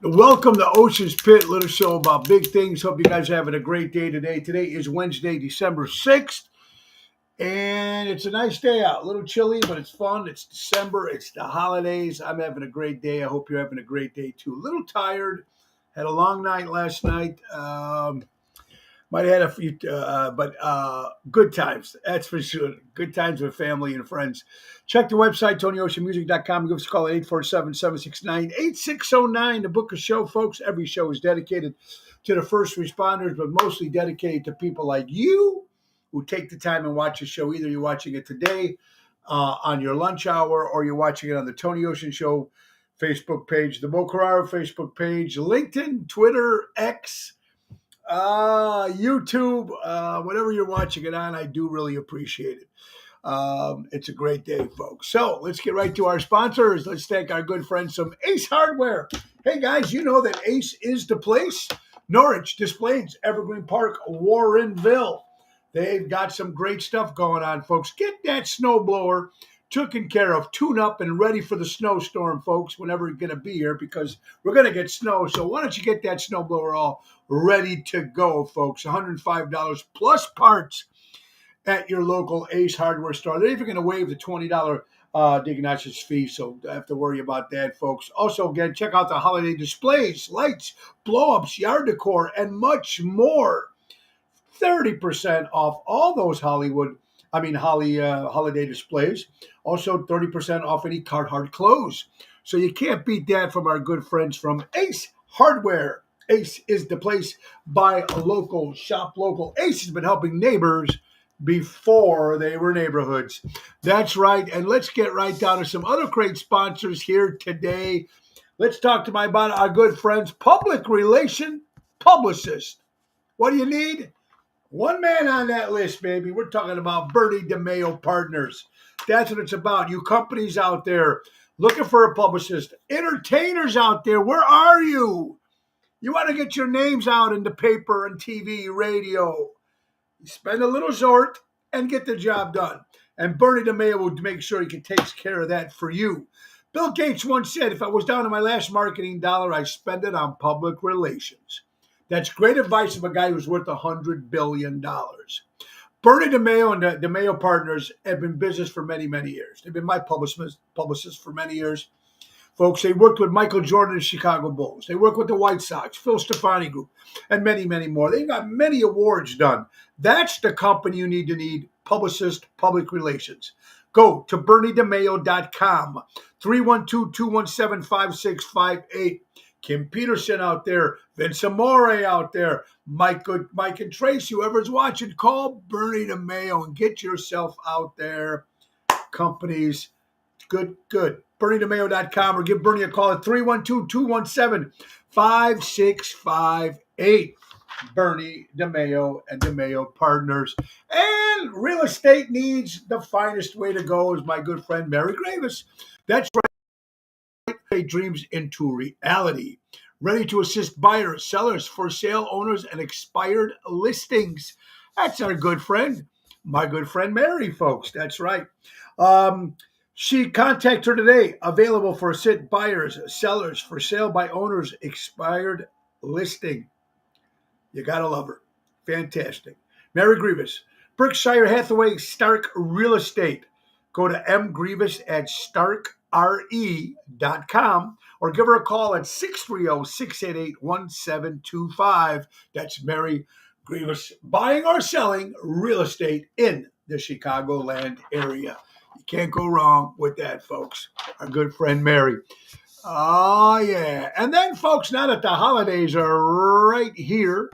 Welcome to Ocean's Pit, little show about big things. Hope you guys are having a great day today. Today is Wednesday, December 6th, and it's a nice day out. A little chilly, but it's fun. It's December. It's the holidays. I'm having a great day. I hope you're having a great day too. A little tired. Had a long night last night. Might have had a few, but good times. That's for sure. Good times with family and friends. Check the website, TonyOceanMusic.com. Give us a call at 847-769-8609 to book a show, folks. Every show is dedicated to the first responders, but mostly dedicated to people like you who take the time and watch the show. Either you're watching it today on your lunch hour or you're watching it on the Tony Ocean Show Facebook page, the Mo Carraro Facebook page, LinkedIn, Twitter, X, YouTube, whatever you're watching it on, I do really appreciate it. It's a great day, folks. So let's get right to our sponsors. Let's thank our good friends from Ace Hardware. Hey, guys, you know that Ace is the place. Norwich, Des Plaines, Evergreen Park, Warrenville. They've got some great stuff going on, folks. Get that snowblower taken care of, tune up, and ready for the snowstorm, folks, whenever it's going to be here, because we're going to get snow. So why don't you get that snowblower all ready to go, folks? $105 plus parts at your local Ace Hardware store. They're even going to waive the $20 Diagnostics fee, so don't have to worry about that, folks. Also, again, check out the holiday displays, lights, blow-ups, yard decor, and much more. 30% off all those holiday displays. Also 30% off any Carhartt clothes. So you can't beat that from our good friends from Ace Hardware. Ace is the place. Buy local, shop local. Ace has been helping neighbors before they were neighborhoods. That's right. And let's get right down to some other great sponsors here today. Let's talk about our good friends, Public Relation Publicist. What do you need? One man on that list, baby. We're talking about Bernie DeMayo Partners. That's what it's about. You companies out there looking for a publicist, entertainers out there, where are you? You want to get your names out in the paper and TV, radio. You spend a little zort and get the job done. And Bernie DeMayo will make sure he can take care of that for you. Bill Gates once said, if I was down to my last marketing dollar, I'd spend it on public relations. That's great advice of a guy who's worth $100 billion. Bernie DeMayo and the DeMayo Partners have been in business for many, many years. They've been my publicists for many years. Folks, they worked with Michael Jordan and the Chicago Bulls. They work with the White Sox, Phil Stefani Group, and many, many more. They've got many awards done. That's the company you need, Publicist Public Relations. Go to BernieDeMayo.com, 312-217-5658. Kim Peterson out there, Vince Amore out there, Mike and Tracy, whoever's watching, call Bernie DeMayo and get yourself out there. Companies, good. BernieDeMayo.com or give Bernie a call at 312-217-5658. Bernie DeMayo and DeMayo Partners. And real estate needs, the finest way to go is my good friend Mary Gravis. That's right. Dreams into reality. Ready to assist buyers, sellers, for sale owners, and expired listings. That's our good friend, my good friend Mary, folks. That's right. She contact her today. Available for assist buyers, sellers, for sale by owners, expired listing. You gotta love her. Fantastic. Mary Grievous, Berkshire Hathaway Stark Real Estate. Go to mgrievous@starkre.com or give her a call at 630-688-1725. That's Mary Grievous, buying or selling real estate in the Chicagoland area. You can't go wrong with that, folks. Our good friend Mary. Oh, yeah. And then, folks, now that the holidays are right here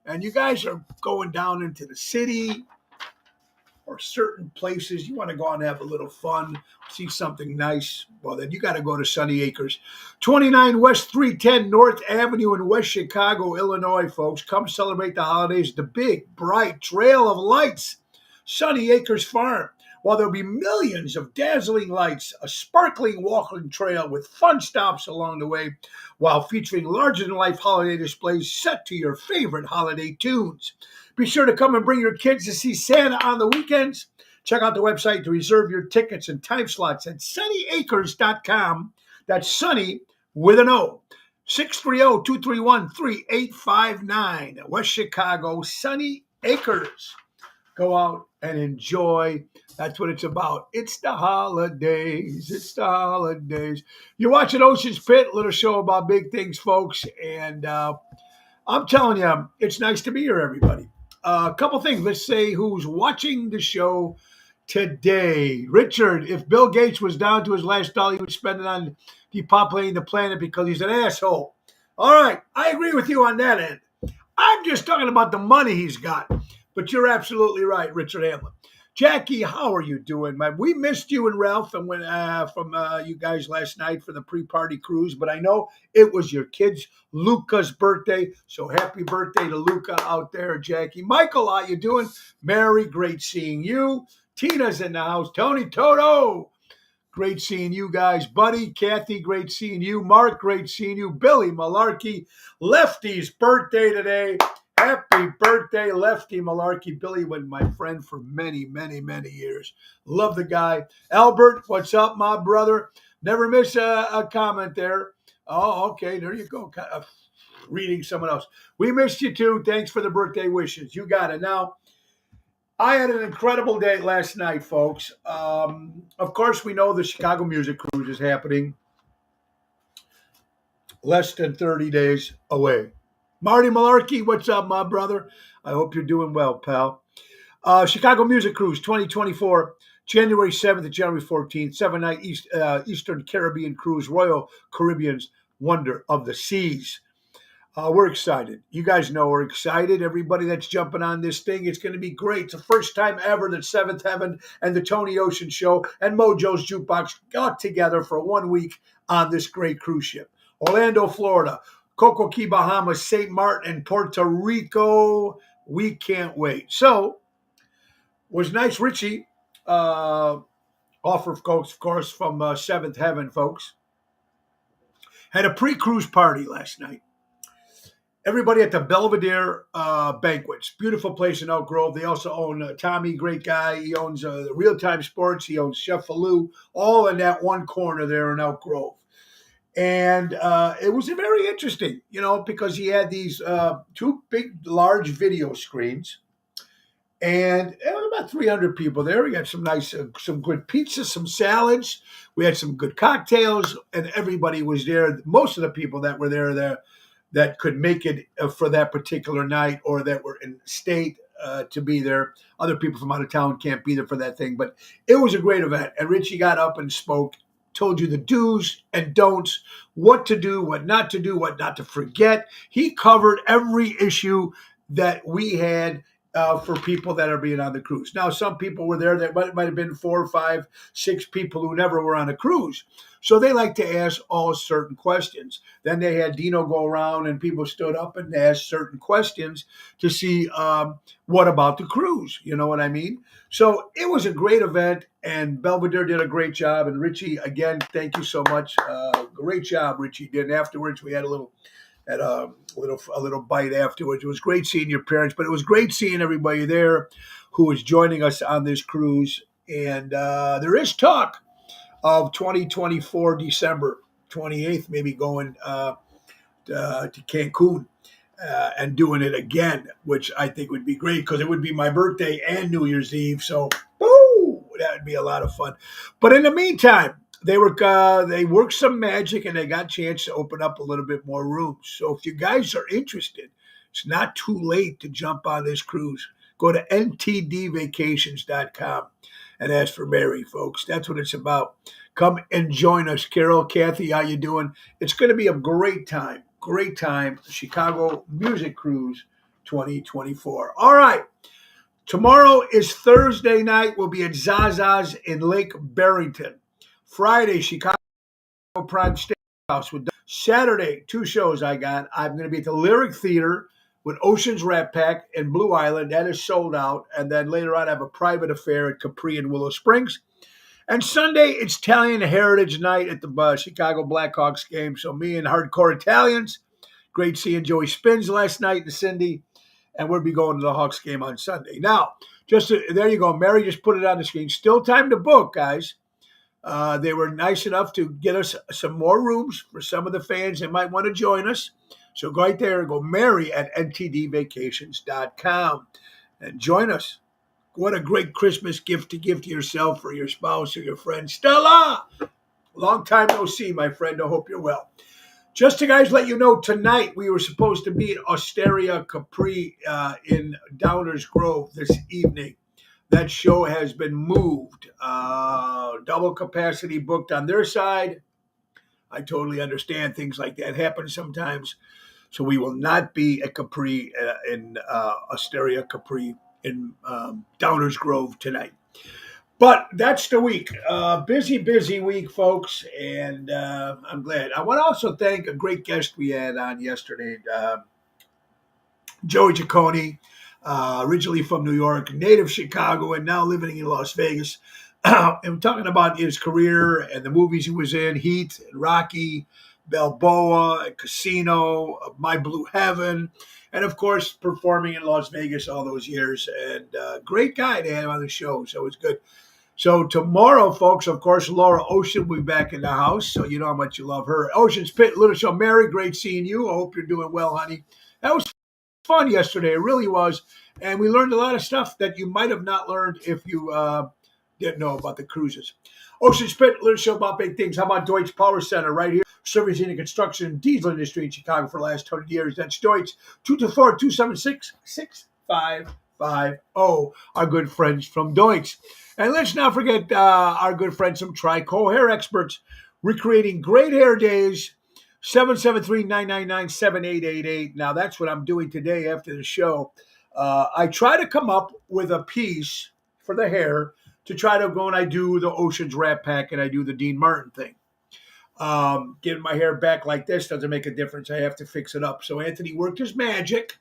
and you guys are going down into the city or certain places, you want to go out and have a little fun, see something nice, well, then you got to go to Sunny Acres. 29 West 310 North Avenue in West Chicago, Illinois, folks. Come celebrate the holidays, the big, bright trail of lights, Sunny Acres Farm. While there'll be millions of dazzling lights, a sparkling walking trail with fun stops along the way, while featuring larger-than-life holiday displays set to your favorite holiday tunes. Be sure to come and bring your kids to see Santa on the weekends. Check out the website to reserve your tickets and time slots at sunnyacres.com. That's Sunny with an O. 630-231-3859. West Chicago, Sunny Acres. Go out and enjoy. That's what it's about. It's the holidays. It's the holidays. You're watching Ocean's Pit, little show about big things, folks. And I'm telling you, it's nice to be here, everybody. A couple things. Let's say who's watching the show today. Richard, if Bill Gates was down to his last dollar, he would spend it on depopulating the planet because he's an asshole. All right, I agree with you on that end. I'm just talking about the money he's got. But you're absolutely right, Richard Hamlin. Jackie, how are you doing, man? We missed you and Ralph and from you guys last night for the pre-party cruise, but I know it was your kid's Luca's birthday, so happy birthday to Luca out there, Jackie. Michael, how you doing? Mary, great seeing you. Tina's in the house. Tony Toto, great seeing you guys. Buddy, Kathy, great seeing you. Mark, great seeing you. Billy Malarkey, Lefty's birthday today. Happy birthday, Lefty Malarkey. Billy was my friend for many, many, many years. Love the guy. Albert, what's up, my brother? Never miss a comment there. Oh, okay, there you go. Reading someone else. We missed you too. Thanks for the birthday wishes. You got it. Now, I had an incredible day last night, folks. Of course, we know the Chicago Music Cruise is happening less than 30 days away. Marty Malarkey, what's up, my brother? I hope you're doing well, pal. Chicago Music Cruise 2024, January 7th to January 14th, 7-night Eastern Caribbean cruise, Royal Caribbean's Wonder of the Seas. We're excited. You guys know we're excited. Everybody that's jumping on this thing, it's going to be great. It's the first time ever that Seventh Heaven and the Tony Ocean Show and Mojo's Jukebox got together for 1 week on this great cruise ship. Orlando, Florida, Coco Key, Bahamas, St. Martin, and Puerto Rico. We can't wait. So, was nice. Richie offer, of course, from Seventh Heaven, folks. Had a pre-cruise party last night. Everybody at the Belvedere Banquets. Beautiful place in Elk Grove. They also own Tommy, great guy. He owns Real Time Sports. He owns Chef Falou, all in that one corner there in Elk Grove. And it was very interesting, because he had these two big, large video screens. And there was about 300 people there. We had some nice, some good pizza, some salads. We had some good cocktails, and everybody was there. Most of the people that were there that could make it for that particular night or that were in state to be there. Other people from out of town can't be there for that thing. But it was a great event. And Richie got up and spoke, told you the do's and don'ts, what to do, what not to do, what not to forget. He covered every issue that we had for people that are being on the cruise. Now, some people were there that might have been 4, 5, 6 people who never were on a cruise. So they like to ask all certain questions. Then they had Dino go around and people stood up and asked certain questions to see what about the cruise. You know what I mean? So it was a great event, and Belvedere did a great job. And Richie, again, thank you so much. Great job, Richie did. And afterwards, we had a little bite afterwards. It was great seeing your parents, but it was great seeing everybody there who was joining us on this cruise. And there is talk of 2024, December 28th, maybe going to Cancun and doing it again, which I think would be great because it would be my birthday and New Year's Eve. So, woo, that would be a lot of fun. But in the meantime, they worked some magic and they got a chance to open up a little bit more rooms. So if you guys are interested, it's not too late to jump on this cruise. Go to ntdvacations.com and ask for Mary, folks. That's what it's about. Come and join us. Carol, Kathy, how you doing? It's going to be a great time. Great time. Chicago Music Cruise 2024. All right. Tomorrow is Thursday night. We'll be at Zaza's in Lake Barrington. Friday, Chicago Prime Steakhouse. Saturday, 2 shows I got. I'm going to be at the Lyric Theater with Ocean's Rat Pack in Blue Island. That is sold out. And then later on, I have a private affair at Capri in Willow Springs. And Sunday, it's Italian Heritage Night at the Chicago Blackhawks game. So me and Hardcore Italians, great seeing Joey Spins last night and Cindy. And we'll be going to the Hawks game on Sunday. Now, there you go. Mary just put it on the screen. Still time to book, guys. They were nice enough to get us some more rooms for some of the fans that might want to join us. So go right there and go Mary at ntdvacations.com and join us. What a great Christmas gift to give to yourself or your spouse or your friend. Stella, long time no see, my friend. I hope you're well. Just to guys let you know, tonight we were supposed to be at Osteria Capri in Downers Grove this evening. That show has been moved. Double capacity booked on their side. I totally understand things like that happen sometimes. So we will not be at Capri in Osteria Capri in Downers Grove tonight. But that's the week. Busy week, folks, and I'm glad. I want to also thank a great guest we had on yesterday, Joey Ciccone, originally from New York, native Chicago, and now living in Las Vegas. And talking about his career and the movies he was in, Heat, and Rocky, Balboa, Casino, My Blue Heaven, and of course, performing in Las Vegas all those years. And great guy to have on the show, so it's good. So tomorrow, folks, of course, Laura Ocean will be back in the house, so you know how much you love her. Ocean's Pit, Little Show. Mary, great seeing you. I hope you're doing well, honey. That was fun yesterday. It really was. And we learned a lot of stuff that you might have not learned if you didn't know about the cruises. Ocean's Pit, Little Show about big things. How about Deutsch Power Center right here? Servicing the construction and diesel industry in Chicago for the last 100 years. That's Deutsch, 224-276-6550. Our good friends from Deutsch. And let's not forget our good friends from Trico Hair Experts, recreating great hair days. 773-999-7888. Now, that's what I'm doing today after the show. I try to come up with a piece for the hair to try to go and I do the Ocean's Rat Pack and I do the Dean Martin thing. Getting my hair back like this doesn't make a difference. I have to fix it up. So Anthony worked his magic.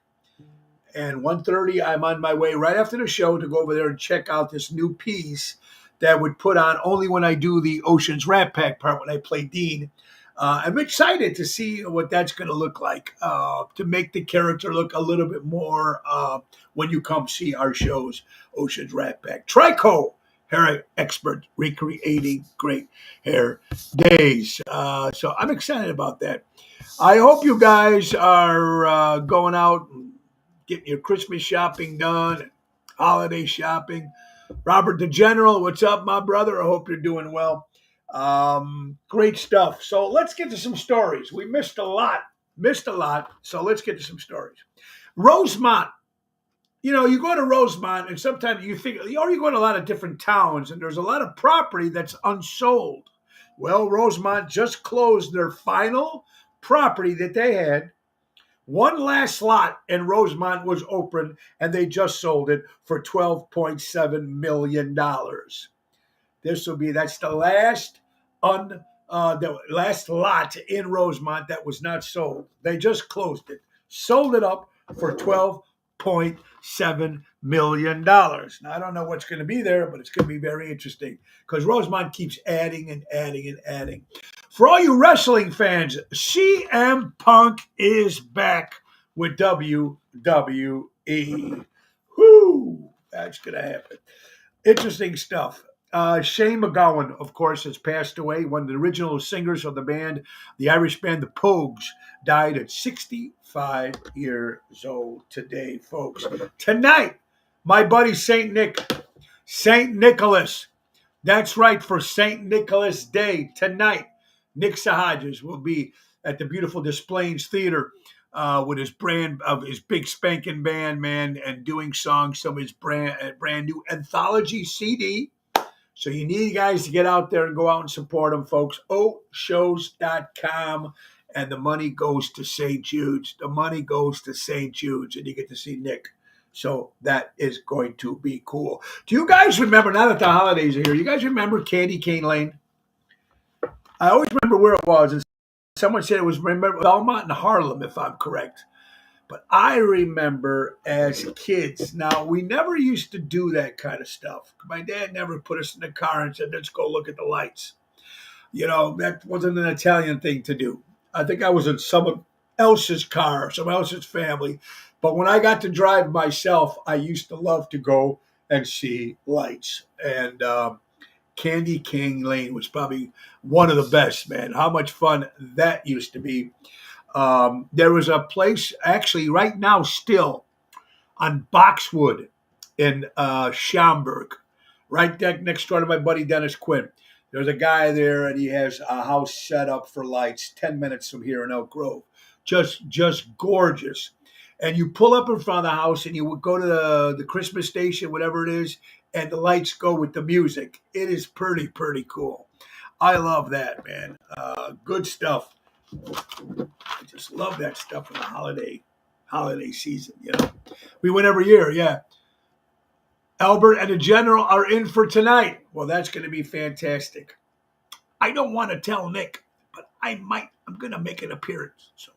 And 1:30, I'm on my way right after the show to go over there and check out this new piece that would put on only when I do the Ocean's Rat Pack part when I play Dean. I'm excited to see what that's going to look like, to make the character look a little bit more when you come see our shows, Ocean's Rat Pack. Trico Hair Expert, recreating great hair days. So I'm excited about that. I hope you guys are going out and getting your Christmas shopping done, holiday shopping. Robert the General, what's up, my brother? I hope you're doing well. Great stuff. So let's get to some stories. We missed a lot. So let's get to some stories. Rosemont. You know, you go to Rosemont and sometimes you think, or you go to a lot of different towns and there's a lot of property that's unsold. Well, Rosemont just closed their final property that they had. One last lot in Rosemont was open, and they just sold it for $12.7 million. That's the last lot in Rosemont that was not sold. They just closed it, sold it up for $12.7 million. Now, I don't know what's going to be there, but it's going to be very interesting because Rosemont keeps adding and adding and adding. For all you wrestling fans, CM Punk is back with WWE. Whoo, that's going to happen. Interesting stuff. Shane McGowan, of course, has passed away. One of the original singers of the band, the Irish band, the Pogues, died at 65 years old today, folks. Tonight, my buddy St. Nicholas. That's right, for St. Nicholas Day tonight. Nick Sahajas will be at the beautiful Des Plaines Theater with his big spanking band, man, and doing songs, some of his brand new anthology CD. So you need guys to get out there and go out and support them, folks. Oshows.com, and the money goes to St. Jude's. The money goes to St. Jude's, and you get to see Nick. So that is going to be cool. Do you guys remember, now that the holidays are here, you guys remember Candy Cane Lane? I always remember where it was, and someone said it was Belmont and Harlem, if I'm correct. But I remember as kids, now we never used to do that kind of stuff. My dad never put us in the car and said, let's go look at the lights. You know, that wasn't an Italian thing to do. I think I was in someone else's car, someone else's family. But when I got to drive myself, I used to love to go and see lights. And Candy Cane Lane was probably one of the best, man. How much fun that used to be. There was a place actually right now still on Boxwood in Schaumburg, right next door to my buddy Dennis Quinn. There's a guy there, and he has a house set up for lights 10 minutes from here in Elk Grove. Just gorgeous. And you pull up in front of the house, and you would go to the Christmas station, whatever it is, and the lights go with the music. It is pretty cool. I love that, man. Good stuff. I just love that stuff in the holiday season. We win every year. Yeah. Albert and the General are in for tonight. Well, that's going to be fantastic. I don't want to tell Nick, but I'm going to make an appearance. So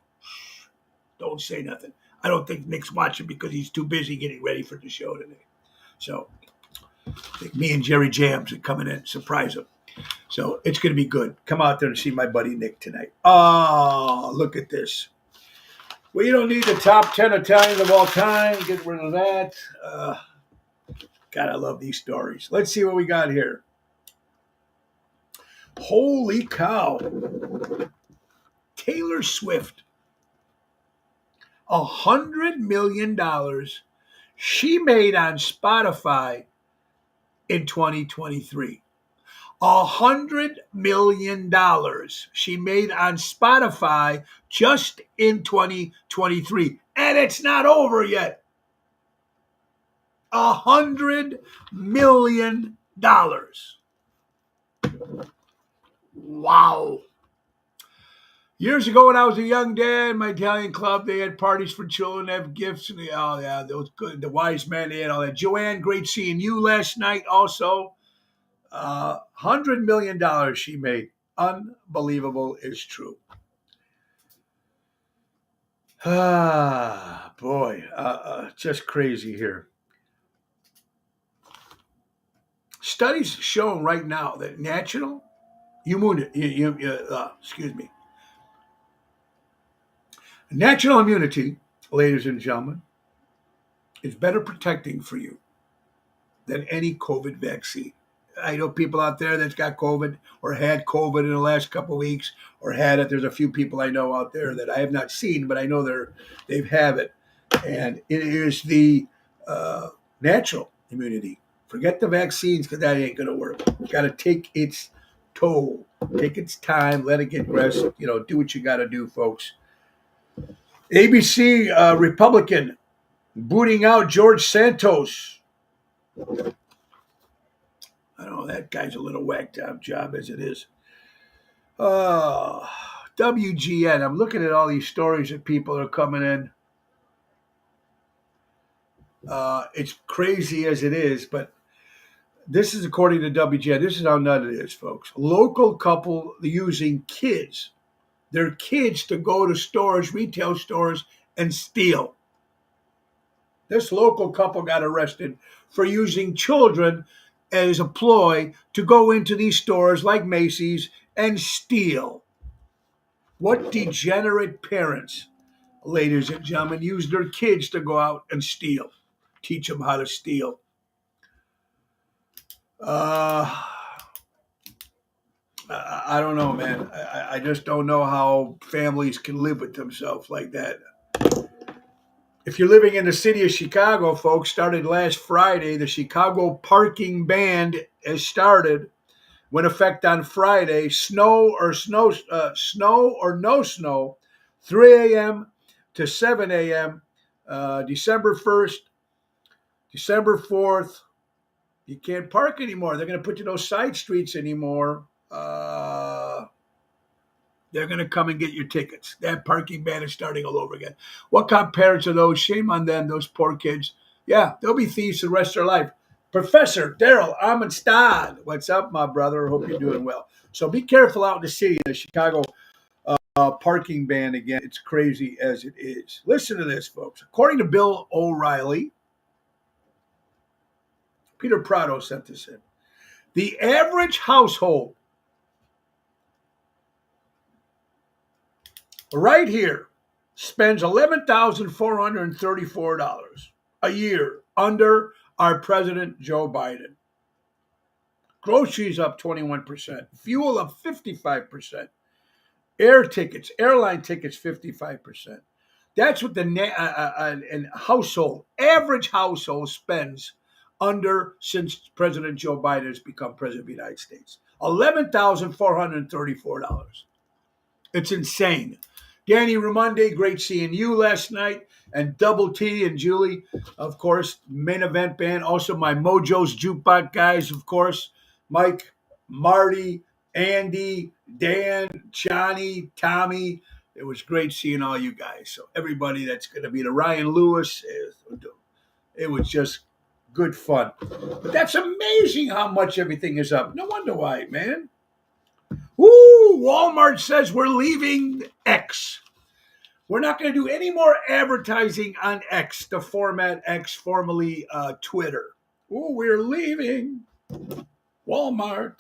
don't say nothing. I don't think Nick's watching because he's too busy getting ready for the show today. So I think me and Jerry Jams are coming in, surprise him. So it's going to be good. Come out there and see my buddy Nick tonight. Oh, look at this. Well, you don't need the top 10 Italians of all time. Get rid of that. God, I love these stories. Let's see what we got here. Holy cow. Taylor Swift. $100 million she made on Spotify in 2023. $100 million she made on Spotify just in 2023. And it's not over yet. $100 million. Wow. Years ago, when I was a young dad, in my Italian club, they had parties for children, they have gifts, and those good. The wise man, they had all that. Joanne, great seeing you last night. Also, $100 million she made. Unbelievable is true. Ah, boy, just crazy here. Studies show right now that natural natural immunity, ladies and gentlemen, is better protecting for you than any COVID vaccine. I know people out there that's got COVID or had COVID in the last couple of weeks or had it. There's a few people I know out there that I have not seen, but I know they have it. And it is the natural immunity. Forget the vaccines because that ain't going to work. You got to take its toll, take its time, let it get rest. Do what you got to do, folks. ABC Republican booting out George Santos. I don't know, that guy's a little whacked out job as it is. WGN. I'm looking at all these stories that people are coming in. It's crazy as it is, but this is according to WGN. This is how nut it is, folks. Local couple using their kids to go to stores, retail stores, and steal. This local couple got arrested for using children as a ploy to go into these stores like Macy's and steal. What degenerate parents, ladies and gentlemen, use their kids to go out and steal? Teach them how to steal. I don't know, man. I just don't know how families can live with themselves like that. If you're living in the city of Chicago, folks, started last Friday, the Chicago parking ban has started. Went effect on Friday. Snow or no snow, 3 a.m. to 7 a.m. December 1st, December 4th. You can't park anymore. They're going to put you those side streets anymore. They're going to come and get your tickets. That parking ban is starting all over again. What kind of parents are those? Shame on them, those poor kids. Yeah, they'll be thieves the rest of their life. Professor Daryl Amundstad. What's up, my brother? Hope you're doing well. So be careful out in the city, the Chicago parking ban again. It's crazy as it is. Listen to this, folks. According to Bill O'Reilly, Peter Prado sent this in. The average household right here spends $11,434 a year under our President Joe Biden. Groceries up 21%. Fuel up 55%. Airline tickets 55%. That's what the average household spends since President Joe Biden has become president of the United States. $11,434. It's insane. Danny Raimondi, great seeing you last night. And Double T and Julie, of course, main event band. Also my Mojo's Jukebox guys, of course. Mike, Marty, Andy, Dan, Johnny, Tommy. It was great seeing all you guys. So everybody that's going to be the Ryan Lewis, it was just good fun. But that's amazing how much everything is up. No wonder why, man. Woo! Walmart says we're leaving X. We're not going to do any more advertising on X, the format X, formerly Twitter. Ooh, we're leaving Walmart.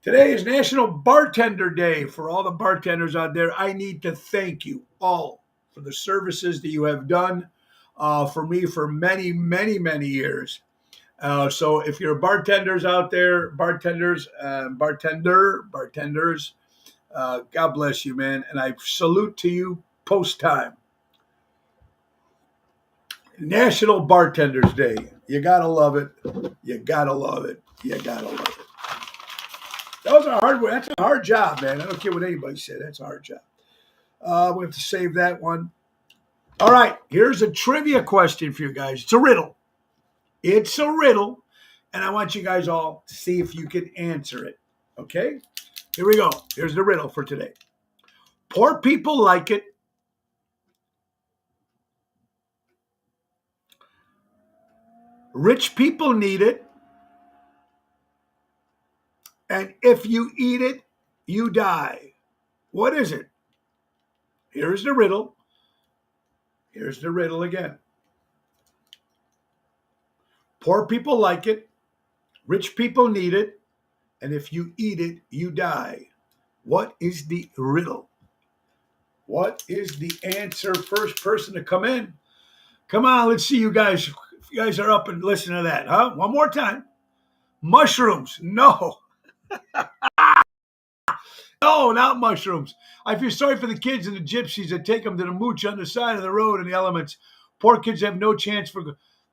Today is National Bartender Day. For all the bartenders out there, I need to thank you all for the services that you have done for me for many, many, many years. So if you're bartenders out there, bartenders, God bless you, man. And I salute to you post time. National Bartenders Day. You got to love it. You got to love it. You got to love it. That's a hard job, man. I don't care what anybody said. That's a hard job. We have to save that one. All right. Here's a trivia question for you guys. It's a riddle. And I want you guys all to see if you can answer it. Okay? Here we go. Here's the riddle for today. Poor people like it. Rich people need it. And if you eat it, you die. What is it? Here's the riddle. Here's the riddle again. Poor people like it. Rich people need it. And if you eat it, you die. What is the riddle? What is the answer? First person to come in. Come on, let's see you guys. If you guys are up and listen to that, huh? One more time. Mushrooms. No. No, not mushrooms. I feel sorry for the kids and the gypsies that take them to the mooch on the side of the road in the elements. Poor kids have no chance for...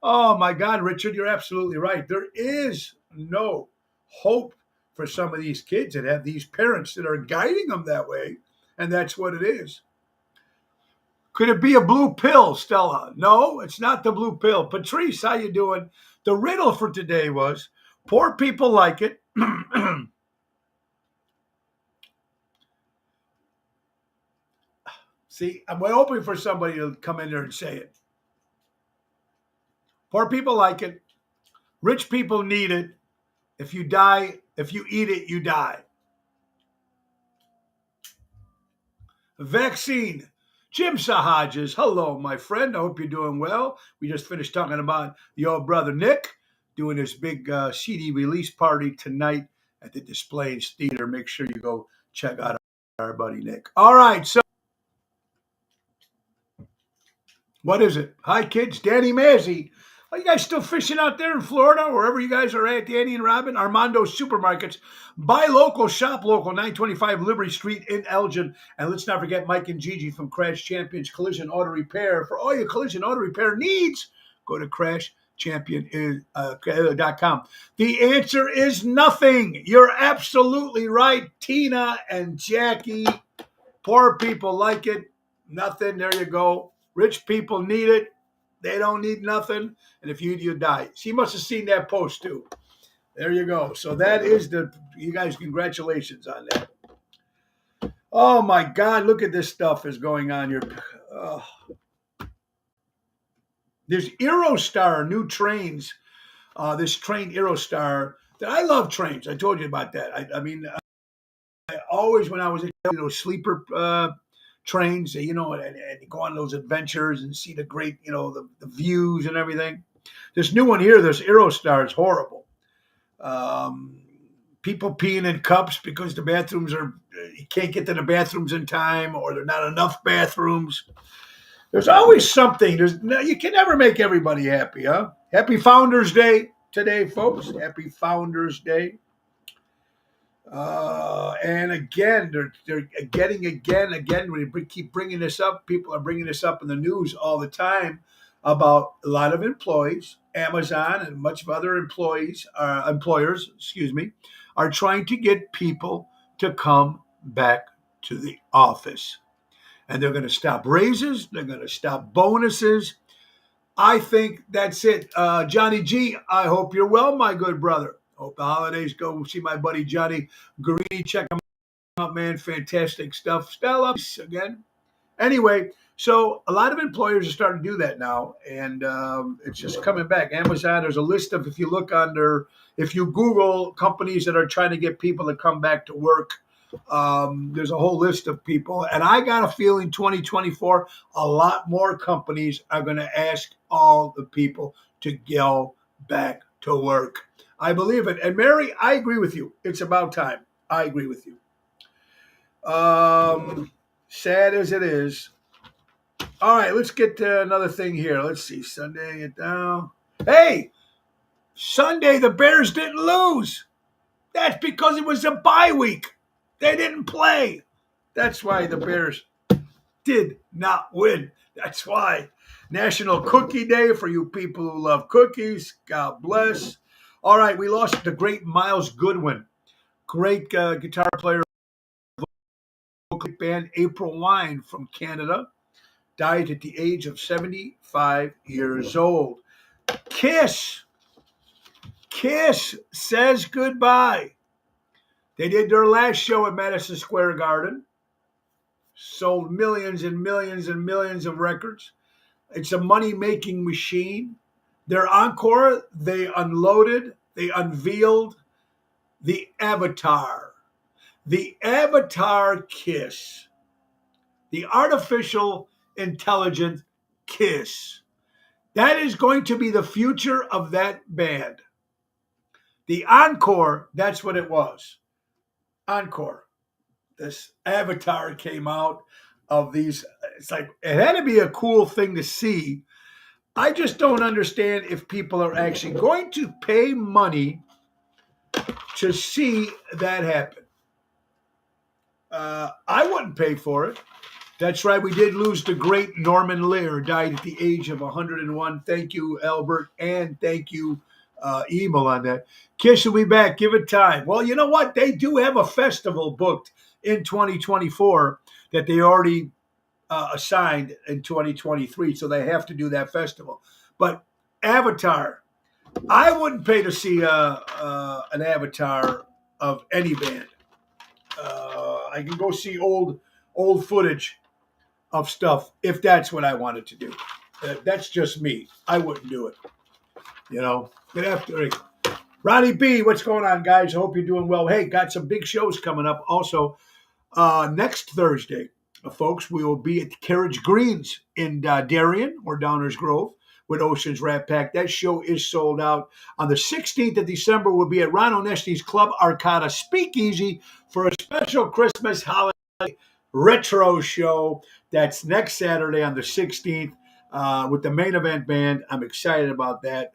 Oh, my God, Richard, you're absolutely right. There is no hope for some of these kids that have these parents that are guiding them that way, and that's what it is. Could it be a blue pill, Stella? No, it's not the blue pill. Patrice, how you doing? The riddle for today was, poor people like it. See, I'm hoping for somebody to come in there and say it. Poor people like it. Rich people need it. If you eat it, you die. Vaccine. Jim Sahajas, hello, my friend. I hope you're doing well. We just finished talking about your old brother Nick doing his big CD release party tonight at the Des Plaines Theater. Make sure you go check out our buddy Nick. All right, so what is it? Hi, kids. Danny Mazzi. Are you guys still fishing out there in Florida, wherever you guys are at, Danny and Robin? Armando's Supermarkets. Buy local, shop local, 925 Liberty Street in Elgin. And let's not forget Mike and Gigi from Crash Champions Collision Auto Repair. For all your collision auto repair needs, go to crashchampion.com. The answer is nothing. You're absolutely right, Tina and Jackie. Poor people like it. Nothing. There you go. Rich people need it. They don't need nothing. And if you die. She must have seen that post too. There you go. So that is you guys, congratulations on that. Oh my God, look at this stuff is going on here. There's Aerostar, new trains. This train Aerostar. I love trains. I told you about that. I mean, I always, when I was sleeper trains, and go on those adventures and see the great, the views and everything. This new one here, this Aerostar, is horrible. People peeing in cups because the bathrooms you can't get to the bathrooms in time, or there are not enough bathrooms. There's always something. You can never make everybody happy, huh? Happy Founders Day today, folks. Happy Founders Day. And again, they're getting again. We keep bringing this up. People are bringing this up in the news all the time about a lot of employees, Amazon and much of other employers, are trying to get people to come back to the office, and they're going to stop raises. They're going to stop bonuses. I think that's it. Johnny G, I hope you're well, my good brother. Hope the holidays go. See my buddy Johnny Guarini. Check him out, man. Fantastic stuff. Stella, again. Anyway, so a lot of employers are starting to do that now, and it's just coming back. Amazon, there's a list of, if you Google companies that are trying to get people to come back to work, there's a whole list of people. And I got a feeling 2024, a lot more companies are going to ask all the people to go back to work. I believe it. And Mary, I agree with you. It's about time. I agree with you. Sad as it is. All right, let's get to another thing here. Let's see. Sunday it down. Hey, Sunday the Bears didn't lose. That's because it was a bye week. They didn't play. That's why the Bears did not win. That's why. National Cookie Day for you people who love cookies. God bless. All right, we lost the great Miles Goodwin, great guitar player, band April Wine from Canada, died at the age of 75 years old. Kiss says goodbye. They did their last show at Madison Square Garden, sold millions and millions and millions of records. It's a money-making machine. Their encore, they unveiled the Avatar. The Avatar Kiss. The artificial intelligent Kiss. That is going to be the future of that band. The encore, that's what it was. Encore. This Avatar came out of these. It's like, it had to be a cool thing to see. I just don't understand if people are actually going to pay money to see that happen. I wouldn't pay for it. That's right. We did lose the great Norman Lear, died at the age of 101. Thank you, Albert, and thank you, Emil, on that. Kiss will be back. Give it time. Well, you know what? They do have a festival booked in 2024 that they already assigned in 2023, so they have to do that festival. But Avatar, I wouldn't pay to see an Avatar of any band. I can go see old footage of stuff if that's what I wanted to do. That's just me. I wouldn't do it. Good afternoon. Ronnie B, what's going on, guys? I hope you're doing well. Hey, got some big shows coming up. Also, next Thursday, folks, we will be at Carriage Greens in Darien or Downers Grove with Ocean's Rat Pack. That show is sold out. On the 16th of December, we'll be at Ron Onesti's Club Arcada Speakeasy for a special Christmas holiday retro show. That's next Saturday on the 16th with the Main Event Band. I'm excited about that.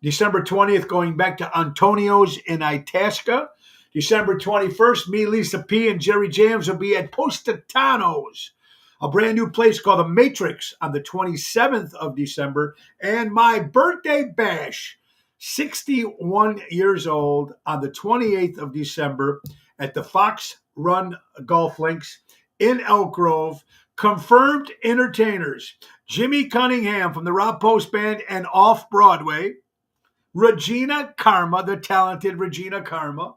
December 20th, going back to Antonio's in Itasca. December 21st, me, Lisa P., and Jerry Jams will be at Positano's, a brand new place called The Matrix, on the 27th of December. And my birthday bash, 61 years old, on the 28th of December at the Fox Run Golf Links in Elk Grove. Confirmed entertainers: Jimmy Cunningham from the Rob Post Band and Off Broadway, Regina Karma, the talented Regina Karma,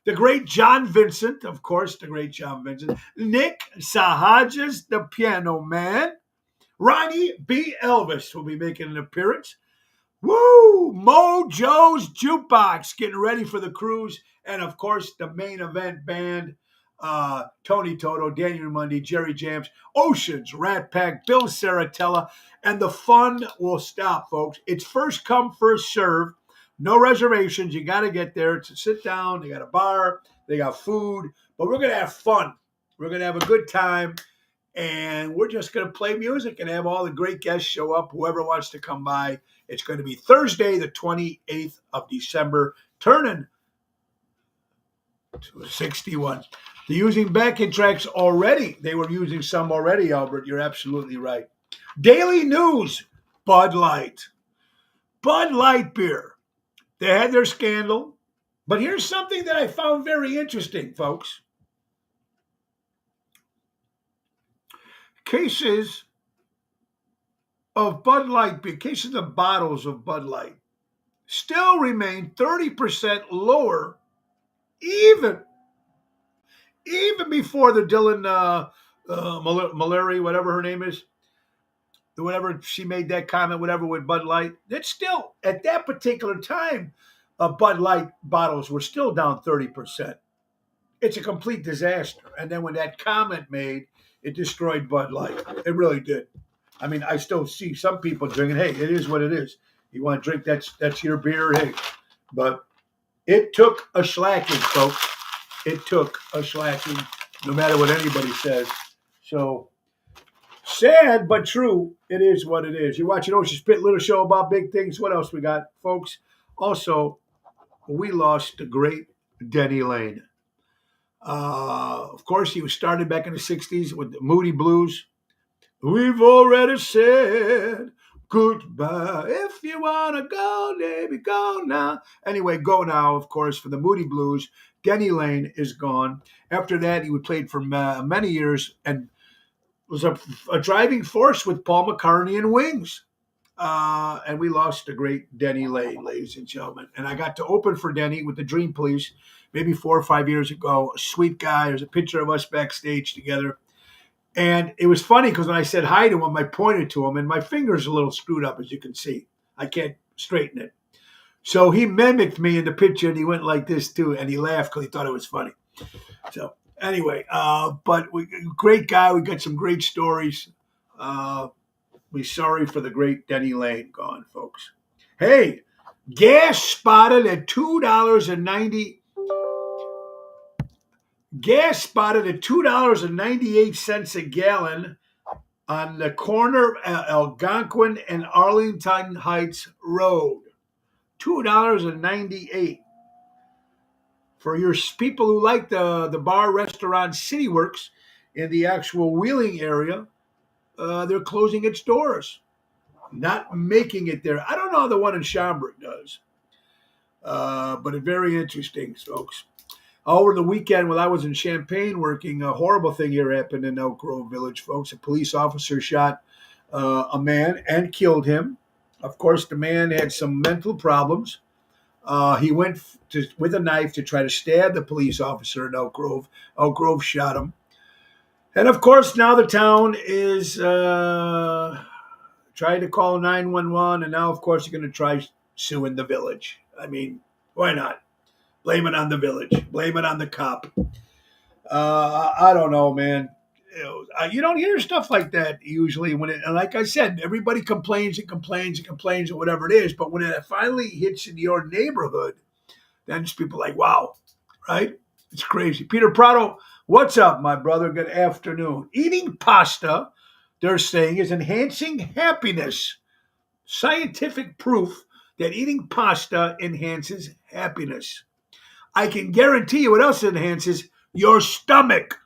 the great John Vincent, of course, the great John Vincent, Nick Sahajas, the piano man, Ronnie B. Elvis will be making an appearance. Woo! Mojo's Jukebox getting ready for the cruise. And, of course, the Main Event Band, Tony Toto, Daniel Mundy, Jerry Jams, Oceans, Rat Pack, Bill Saratella, and the fun will stop, folks. It's first come, first serve. No reservations. You got to get there to sit down. They got a bar. They got food. But we're going to have fun. We're going to have a good time. And we're just going to play music and have all the great guests show up, whoever wants to come by. It's going to be Thursday, the 28th of December, turning to 61. They're using backing tracks already. They were using some already, Albert. You're absolutely right. Daily News, Bud Light. Bud Light beer. They had their scandal. But here's something that I found very interesting, folks. Cases of Bud Light beer, cases of bottles of Bud Light, still remain 30% lower, even before the Dylan Mallory, whatever her name is, whatever she made that comment, whatever with Bud Light. It's still, at that particular time, Bud Light bottles were still down 30%. It's a complete disaster. And then when that comment made, it destroyed Bud Light. It really did. I mean, I still see some people drinking. Hey, it is what it is. You want to drink, that's your beer. Hey, but it took a slacking, folks. It took a slacking, no matter what anybody says. So sad but true. It is what it is. You're watching Ocean Spit, little show about big things. What else we got, folks? Also, we lost the great Denny Lane. Of course, he was started back in the 60s with the Moody Blues. We've already said goodbye. If you want to go, baby, go now. Anyway, go now, of course, for the Moody Blues. Denny Lane is gone. After that, he played for many years and was a driving force with Paul McCartney and Wings. And we lost the great Denny Lane, ladies and gentlemen. And I got to open for Denny with the Dream Police maybe 4 or 5 years ago. A sweet guy. There's a picture of us backstage together. And it was funny because when I said hi to him, I pointed to him, and my finger's a little screwed up, as you can see. I can't straighten it. So he mimicked me in the picture, and he went like this too, and he laughed because he thought it was funny. So anyway, great guy. We got some great stories. We're sorry for the great Denny Lane gone, folks. Hey, gas spotted at $2.98 a gallon on the corner of Algonquin and Arlington Heights Road. $2.98. For your people who like the bar, restaurant, City Works in the actual Wheeling area, they're closing its doors. Not making it there. I don't know how the one in Schaumburg does. But it's very interesting, folks. Over the weekend, when I was in Champaign working, a horrible thing here happened in Elk Grove Village, folks. A police officer shot a man and killed him. Of course, the man had some mental problems. He went with a knife to try to stab the police officer in Elk Grove. Elk Grove shot him. And, of course, now the town is trying to call 911, and now, of course, you're going to try suing the village. I mean, why not? Blame it on the village. Blame it on the cop. I don't know, man. You don't hear stuff like that usually. And like I said, everybody complains and complains and complains or whatever it is. But when it finally hits in your neighborhood, then it's people like, wow, right? It's crazy. Peter Prado, what's up, my brother? Good afternoon. Eating pasta, they're saying, is enhancing happiness. Scientific proof that eating pasta enhances happiness. I can guarantee you what else enhances your stomach.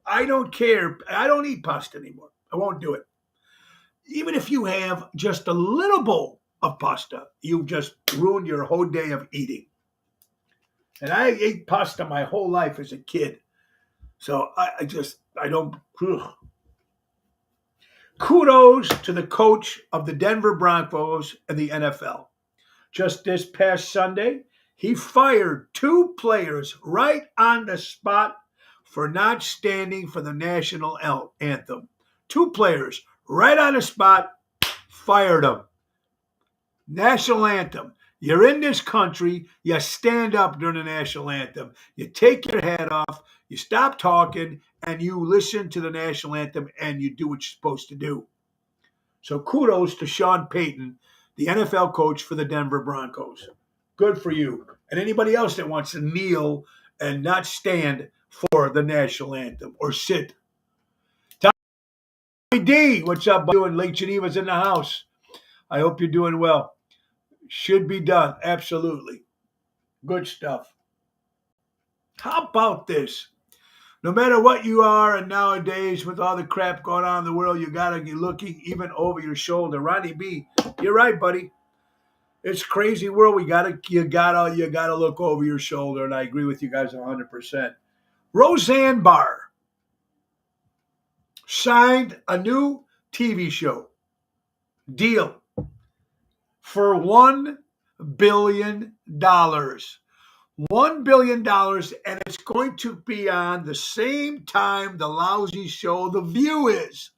I don't care. I don't eat pasta anymore. I won't do it. Even if you have just a little bowl of pasta, you've just ruined your whole day of eating. And I ate pasta my whole life as a kid. So I don't. Ugh. Kudos to the coach of the Denver Broncos and the NFL. Just this past Sunday, he fired 2 players right on the spot for not standing for the national anthem. 2 players right on the spot, fired them. National anthem. You're in this country, you stand up during the national anthem. You take your hat off, you stop talking, and you listen to the national anthem, and you do what you're supposed to do. So kudos to Sean Payton, the NFL coach for the Denver Broncos. Good for you. And anybody else that wants to kneel and not stand for the national anthem or sit. D, what's up? Doing Lake Geneva's in the house. I hope you're doing well. Should be done. Absolutely. Good stuff. How about this? No matter what you are, and nowadays with all the crap going on in the world, you gotta be looking even over your shoulder. Ronnie B, you're right, buddy. It's a crazy world. You gotta look over your shoulder, and I agree with you guys 100%. Roseanne Barr signed a new TV show deal for $1 billion. $1 billion, and it's going to be on the same time the lousy show The View is.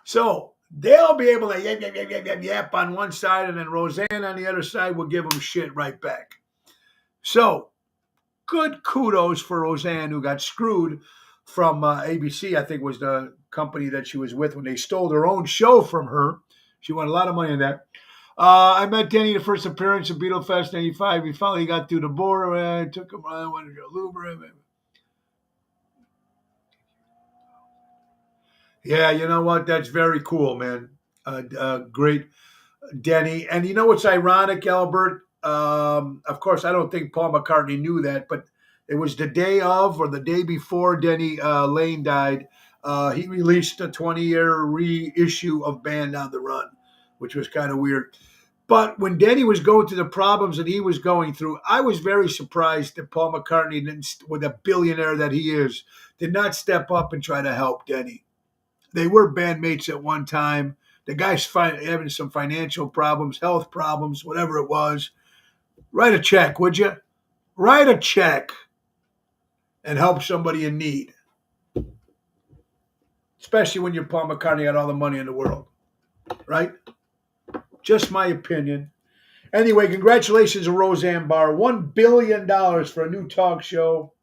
So they'll be able to yap on one side, and then Roseanne on the other side will give them shit right back. So good kudos for Roseanne, who got screwed from ABC, I think was the company that she was with when they stole their own show from her. She won a lot of money in that. I met Denny the first appearance at Beetlefest '85. He finally got through the border. I took him around, went to Luber. Yeah, you know what? That's very cool, man. Great, Denny. And you know what's ironic, Albert? Of course, I don't think Paul McCartney knew that, but it was the day of or the day before Denny Lane died. He released a 20-year reissue of Band on the Run, which was kind of weird. But when Denny was going through the problems that he was going through, I was very surprised that Paul McCartney, with a billionaire that he is, did not step up and try to help Denny. They were bandmates at one time. The guy's having some financial problems, health problems, whatever it was. Write a check, would you? Write a check and help somebody in need. Especially when you're Paul McCartney, got all the money in the world. Right? Just my opinion. Anyway, congratulations to Roseanne Barr. $1 billion for a new talk show.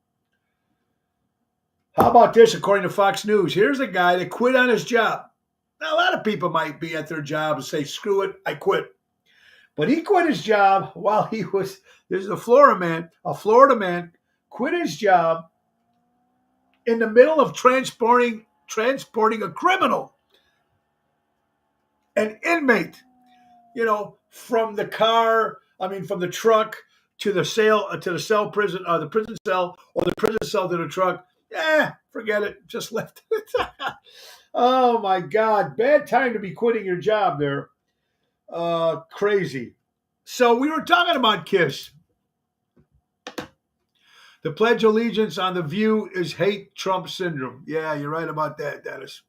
How about this, according to Fox News? Here's a guy that quit on his job. Now, a lot of people might be at their job and say, screw it, I quit. But he quit his job while this is a Florida man, quit his job in the middle of transporting a criminal, an inmate, from the truck to the cell prison, the prison cell, or the prison cell to the truck. Forget it. Just left it. Oh my God. Bad time to be quitting your job there. Crazy. So we were talking about Kiss. The Pledge of Allegiance on The View is hate Trump syndrome. Yeah, you're right about that, Dennis.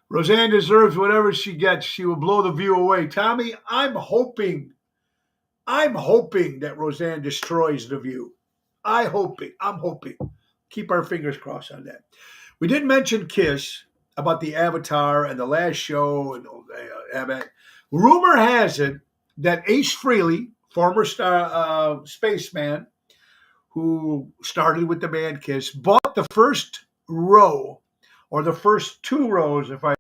Roseanne deserves whatever she gets. She will blow The View away. Tommy, I'm hoping that Roseanne destroys The View. I'm hoping. Keep our fingers crossed on that. We didn't mention Kiss about the Avatar and the last show. And rumor has it that Ace Frehley, former spaceman who started with the band Kiss, bought the first row, or the first two rows, if I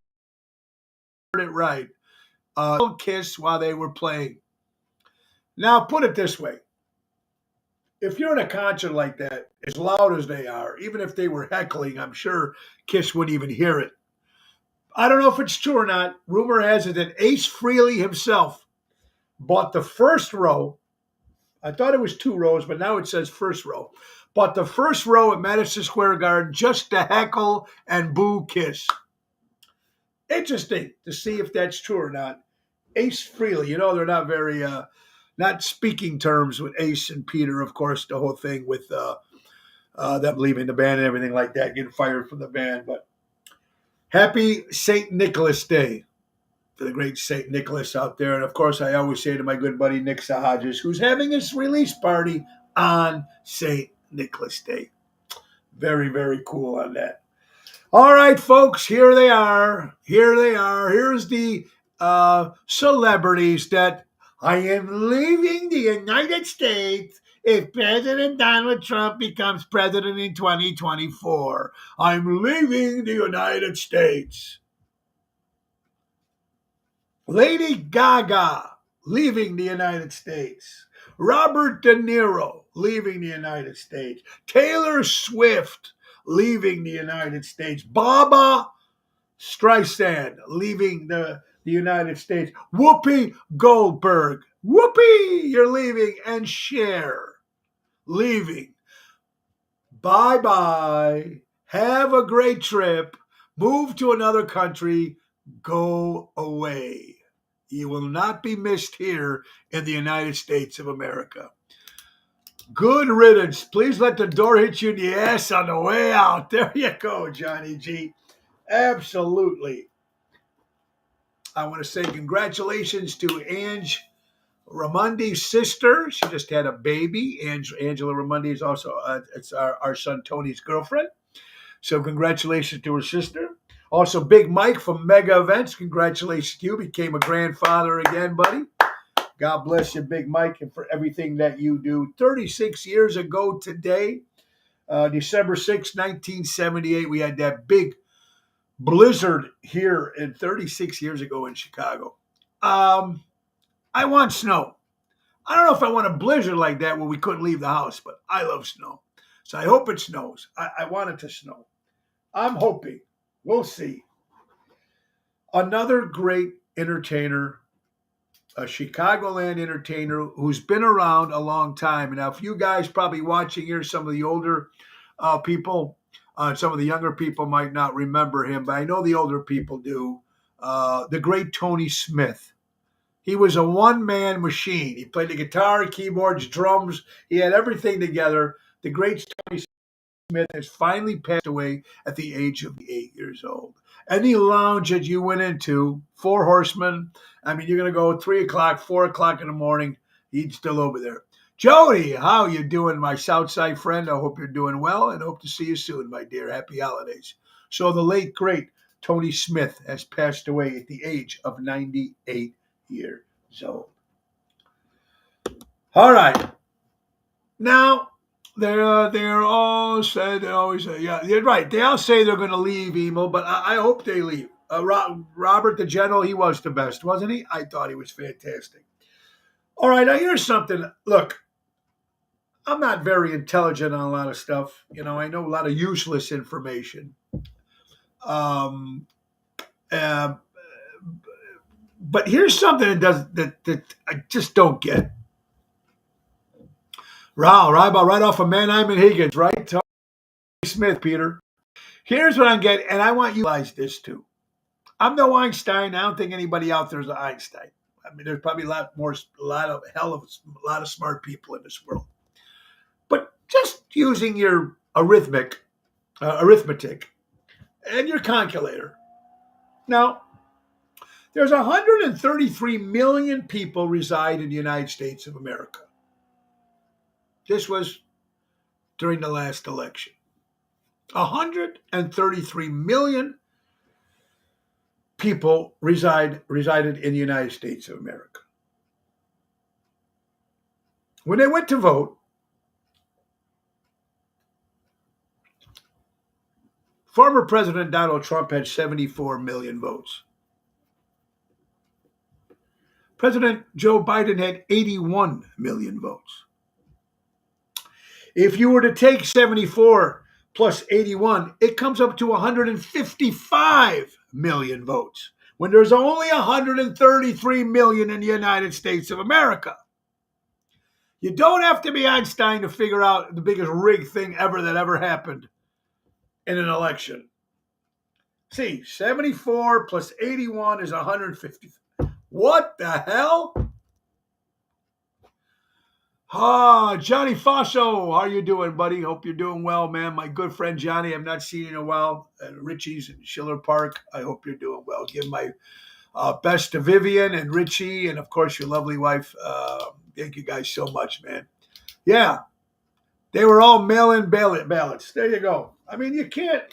heard it right, Kiss while they were playing. Now, put it this way. If you're in a concert like that, as loud as they are, even if they were heckling, I'm sure Kiss wouldn't even hear it. I don't know if it's true or not. Rumor has it that Ace Frehley himself bought the first row. I thought it was two rows, but now it says first row. Bought the first row at Madison Square Garden just to heckle and boo Kiss. Interesting to see if that's true or not. Ace Frehley, they're not very... not speaking terms with Ace and Peter, of course, the whole thing with them leaving the band and everything like that, getting fired from the band. But happy St. Nicholas Day for the great St. Nicholas out there. And, of course, I always say to my good buddy Nick Sahajas, who's having his release party on St. Nicholas Day. Very, very cool on that. All right, folks, here they are. Here's the celebrities that I am leaving the United States if President Donald Trump becomes president in 2024. I'm leaving the United States. Lady Gaga, leaving the United States. Robert De Niro, leaving the United States. Taylor Swift, leaving the United States. Baba Streisand leaving the United States. Whoopi Goldberg. Whoopi, you're leaving. And Cher leaving. Bye-bye. Have a great trip. Move to another country. Go away. You will not be missed here in the United States of America. Good riddance. Please let the door hit you in the ass on the way out. There you go, Johnny G. Absolutely. I want to say congratulations to Ange Raimondi's sister. She just had a baby. Angela Raimondi is also it's our son Tony's girlfriend. So congratulations to her sister. Also, Big Mike from Mega Events. Congratulations to you. Became a grandfather again, buddy. God bless you, Big Mike, and for everything that you do. 36 years ago today, December 6, 1978, we had that big blizzard here, and 36 years ago in Chicago. I want snow. I don't know if I want a blizzard like that where we couldn't leave the house, but I love snow. So I hope it snows. I want it to snow. I'm hoping. We'll see. Another great entertainer, a Chicagoland entertainer who's been around a long time. And now, if you guys probably watching here, some of the older people, some of the younger people might not remember him, but I know the older people do. The great Tony Smith. He was a one-man machine. He played the guitar, keyboards, drums. He had everything together. The great Tony Smith has finally passed away at the age of 8 years old. Any lounge that you went into, Four Horsemen, I mean, you're going to go 3 o'clock, 4 o'clock in the morning, he's still over there. Jody, how you doing, my Southside friend? I hope you're doing well and hope to see you soon, my dear. Happy holidays. So the late, great Tony Smith has passed away at the age of 98 years old. All right. Now, they're all said, they always say, yeah, you're right. They all say they're going to leave emo, but I hope they leave. Robert the General, he was the best, wasn't he? I thought he was fantastic. All right, now here's something. Look, I'm not very intelligent on a lot of stuff. You know, I know a lot of useless information. But here's something that I just don't get. Right off of Mannheim and Higgins, right? Tony Smith, Peter. Here's what I'm getting, and I want you to realize this too. I'm no Einstein. I don't think anybody out there is an Einstein. I mean, there's probably a lot of smart people in this world. But just using your arithmetic and your calculator. Now, there's 133 million people reside in the United States of America. This was during the last election. 133 million people resided in the United States of America. When they went to vote, former President Donald Trump had 74 million votes. President Joe Biden had 81 million votes. If you were to take 74 plus 81, it comes up to 155 million votes, when there's only 133 million in the United States of America. You don't have to be Einstein to figure out the biggest rigged thing ever that ever happened in an election. See, 74 plus 81 is 150. What the hell? Johnny Faso, how you doing, buddy? Hope you're doing well, man. My good friend Johnny, I've not seen you in a while. Richie's in Schiller Park. I hope you're doing well. Give my best to Vivian and Richie, and of course your lovely wife. Thank you guys so much, man. Yeah, they were all mail-in ballots. There you go. I mean, you can't.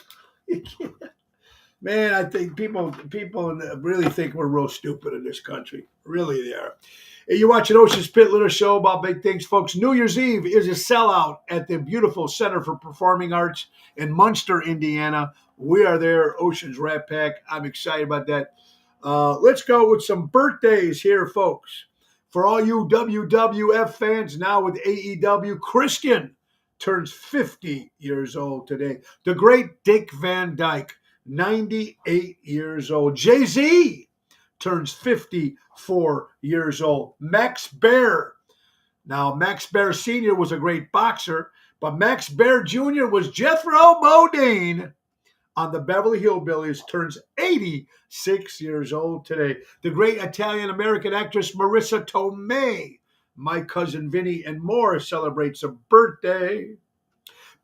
Man, I think people really think we're real stupid in this country. Really, they are. Hey, you're watching Ocean's Pit, little show about big things, folks. New Year's Eve is a sellout at the beautiful Center for Performing Arts in Munster, Indiana. We are there, Ocean's Rat Pack. I'm excited about that. Let's go with some birthdays here, folks. For all you WWF fans, now with AEW, Christian turns 50 years old today. The great Dick Van Dyke 98 years old. Jay-Z turns 54 years old. Max Baer. Now, Max Baer Sr. was a great boxer, but Max Baer Jr. was Jethro Bodine on the Beverly Hillbillies, turns 86 years old today. The great Italian-American actress Marissa Tomei, My Cousin Vinny and More, celebrates a birthday.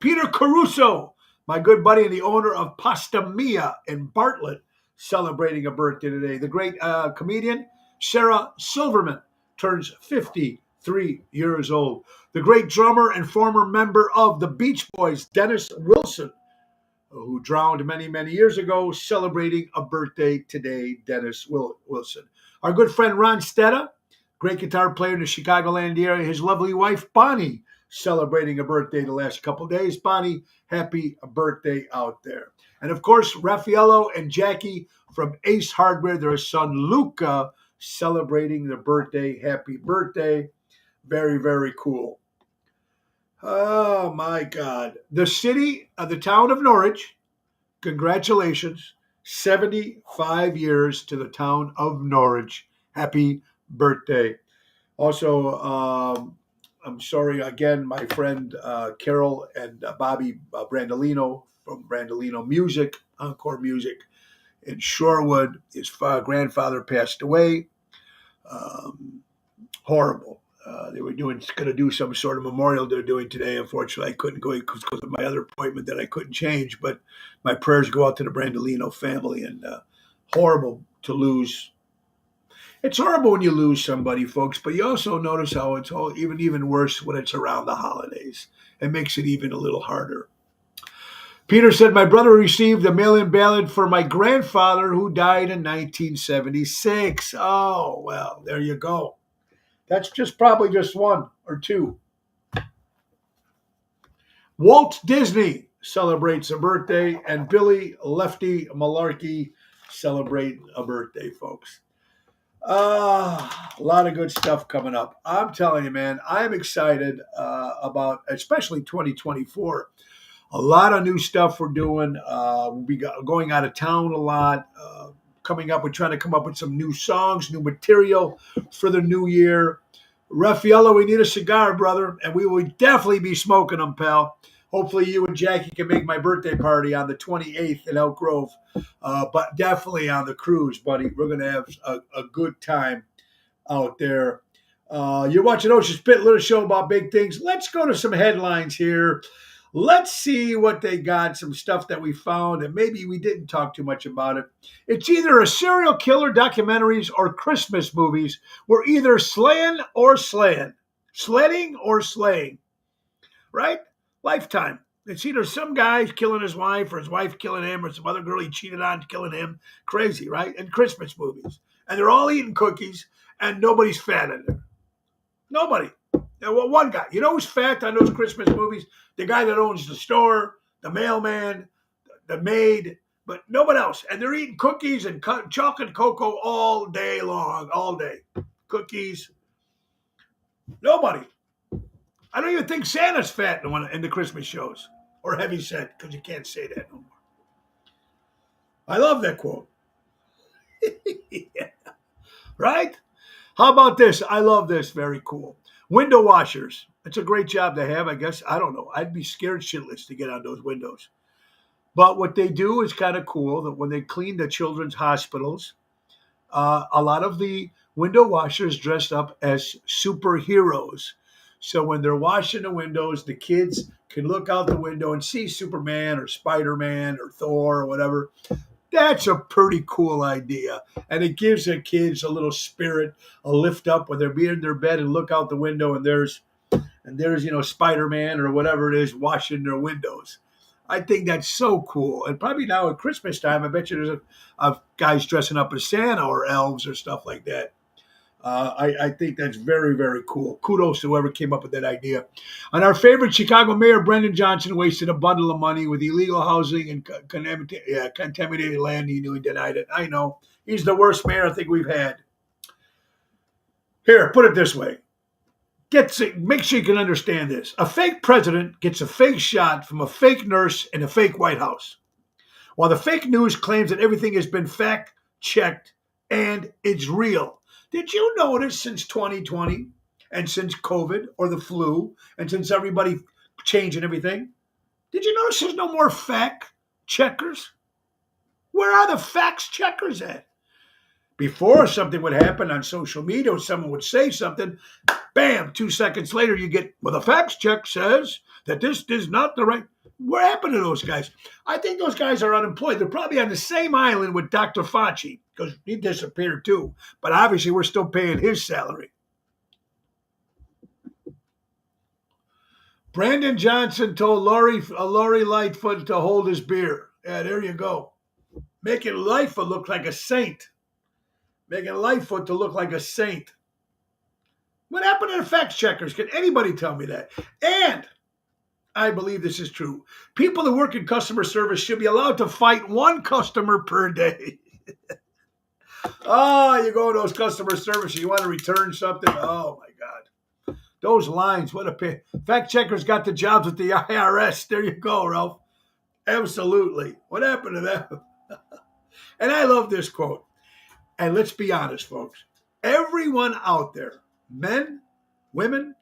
Peter Caruso, my good buddy and the owner of Pasta Mia in Bartlett, celebrating a birthday today. The great comedian Sarah Silverman turns 53 years old. The great drummer and former member of the Beach Boys, Dennis Wilson, who drowned many, many years ago, celebrating a birthday today, Dennis Wilson. Our good friend Ron Stetta, great guitar player in the Chicagoland area, his lovely wife, Bonnie, celebrating a birthday the last couple of days. Bonnie, happy birthday out there. And of course, Raffaello and Jackie from Ace Hardware, their son Luca, celebrating their birthday. Happy birthday. Very, very cool. Oh, my God. The town of Norwich, congratulations. 75 years to the town of Norwich. Happy birthday. Also, I'm sorry again, my friend Carol and Bobby Brandolino from Brandolino Music, Encore Music in Shorewood. His grandfather passed away. Horrible. They were going to do some sort of memorial they're doing today. Unfortunately, I couldn't go because of my other appointment that I couldn't change. But my prayers go out to the Brandolino family, and horrible to lose. It's horrible when you lose somebody, folks, but you also notice how it's all even worse when it's around the holidays. It makes it even a little harder. Peter said, my brother received a mail-in ballot for my grandfather who died in 1976. Oh, well, there you go. That's probably just one or two. Walt Disney celebrates a birthday, and Billy Lefty Malarkey celebrate a birthday, folks. A lot of good stuff coming up. I'm telling you, man, I'm excited about especially 2024. A lot of new stuff we're doing. We'll be going out of town a lot. We're trying to come up with some new songs, new material for the new year. Raffaello, we need a cigar, brother, and we will definitely be smoking them, pal. Hopefully you and Jackie can make my birthday party on the 28th in Elk Grove, but definitely on the cruise, buddy. We're going to have a good time out there. You're watching Ocean Spit, little show about big things. Let's go to some headlines here. Let's see what they got, some stuff that we found, and maybe we didn't talk too much about it. It's either a serial killer documentaries or Christmas movies. We're either slaying or slaying, sledding or slaying, right? Lifetime. It's either some guy killing his wife or his wife killing him or some other girl he cheated on killing him. Crazy, right? And Christmas movies. And they're all eating cookies and nobody's fat in there. Nobody. Well, one guy. You know who's fat on those Christmas movies? The guy that owns the store, the mailman, the maid, but nobody else. And they're eating cookies and chocolate cocoa all day long, all day. Cookies. Nobody. I don't even think Santa's fat in the Christmas shows. Or heavy set, because you can't say that no more. I love that quote. Yeah. Right? How about this? I love this. Very cool. Window washers. It's a great job to have, I guess. I don't know. I'd be scared shitless to get on those windows. But what they do is kind of cool that when they clean the children's hospitals, a lot of the window washers dressed up as superheroes. So when they're washing the windows, the kids can look out the window and see Superman or Spider-Man or Thor or whatever. That's a pretty cool idea. And it gives the kids a little spirit, a lift up when they're in their bed and look out the window and there's Spider-Man or whatever it is washing their windows. I think that's so cool. And probably now at Christmas time, I bet you there's a guys dressing up as Santa or elves or stuff like that. I think that's very, very cool. Kudos to whoever came up with that idea. And our favorite Chicago mayor, Brendan Johnson, wasted a bundle of money with illegal housing and contaminated land. He knew he denied it. I know. He's the worst mayor I think we've had. Here, put it this way. Make sure you can understand this. A fake president gets a fake shot from a fake nurse in a fake White House. while the fake news claims that everything has been fact checked and it's real. Did you notice since 2020 and since COVID or the flu and since everybody changing everything, did you notice there's no more fact checkers? Where are the facts checkers at? Before something would happen on social media or someone would say something, bam, 2 seconds later you get, well, the facts check says that this is not the right. What happened to those guys? I think those guys are unemployed. They're probably on the same island with Dr. Fauci because he disappeared too. But obviously we're still paying his salary. Brandon Johnson told Lori Lightfoot to hold his beer. Yeah, there you go. Making Lightfoot look like a saint. Making Lightfoot to look like a saint. What happened to the fact checkers? Can anybody tell me that? And I believe this is true. People that work in customer service should be allowed to fight one customer per day. Oh, you go to those customer service, you want to return something. Oh, my God. Those lines, what a pain. Fact checkers got the jobs with the IRS. There you go, Ralph. Absolutely. What happened to them? And I love this quote. And let's be honest, folks. Everyone out there, men, women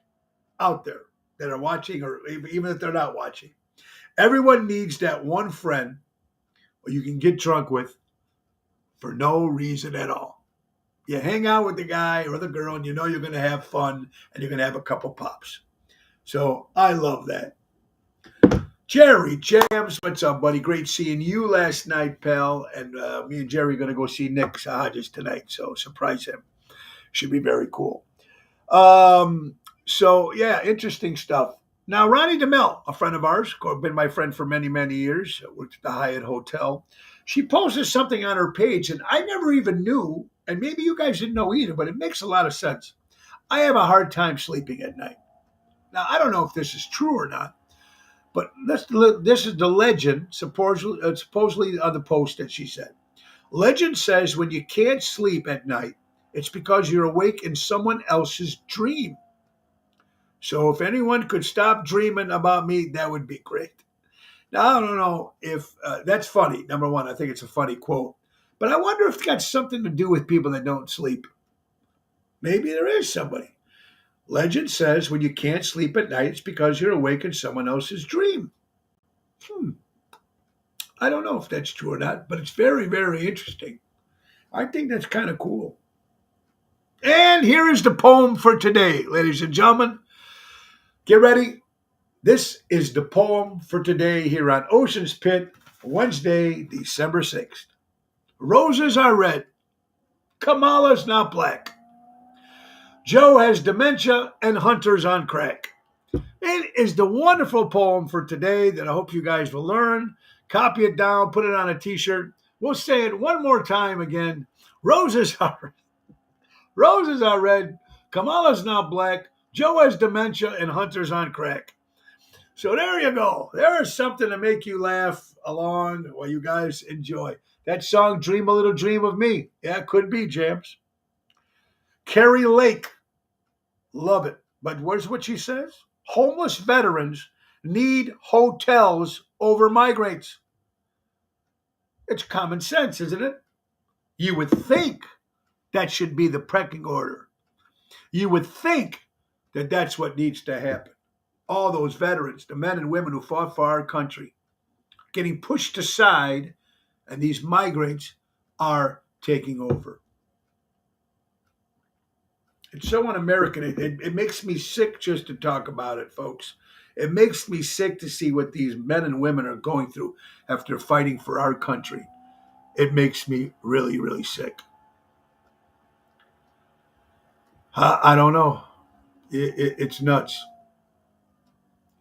out there that are watching, or even if they're not watching, everyone needs that one friend who you can get drunk with for no reason at all. You hang out with the guy or the girl and you know you're going to have fun and you're going to have a couple pops. So I love that. Jerry Jams, what's up, buddy? Great seeing you last night, pal. And me and Jerry are going to go see Nick Hodges tonight, so surprise him. Should be very cool. So, yeah, interesting stuff. Now, Ronnie DeMille, a friend of ours, been my friend for many, many years, worked at the Hyatt Hotel. She posted something on her page, and I never even knew, and maybe you guys didn't know either, but it makes a lot of sense. I have a hard time sleeping at night. Now, I don't know if this is true or not, but this is the legend, supposedly on the post that she said. Legend says when you can't sleep at night, it's because you're awake in someone else's dream. So if anyone could stop dreaming about me, that would be great. Now, I don't know if that's funny. Number one, I think it's a funny quote. But I wonder if it's got something to do with people that don't sleep. Maybe there is somebody. Legend says when you can't sleep at night, it's because you're awake in someone else's dream. I don't know if that's true or not, but it's very, very interesting. I think that's kind of cool. And here is the poem for today, ladies and gentlemen. Get ready. This is the poem for today here on Ocean's Pit, Wednesday, December 6th. Roses are red. Kamala's not black. Joe has dementia and Hunter's on crack. It is the wonderful poem for today that I hope you guys will learn. Copy it down, put it on a t-shirt. We'll say it one more time again. Roses are red. Kamala's not black. Joe has dementia and Hunter's on crack. So there you go. There is something to make you laugh along while you guys enjoy. That song, Dream a Little Dream of Me. Yeah, it could be, James. Carrie Lake. Love it. But where's what she says? Homeless veterans need hotels over migrants. It's common sense, isn't it? You would think that should be the pecking order. You would think that that's what needs to happen. All those veterans, the men and women who fought for our country, getting pushed aside, and these migrants are taking over. It's so un-American. It makes me sick just to talk about it, folks. It makes me sick to see what these men and women are going through after fighting for our country. It makes me really, really sick. I don't know. It's nuts.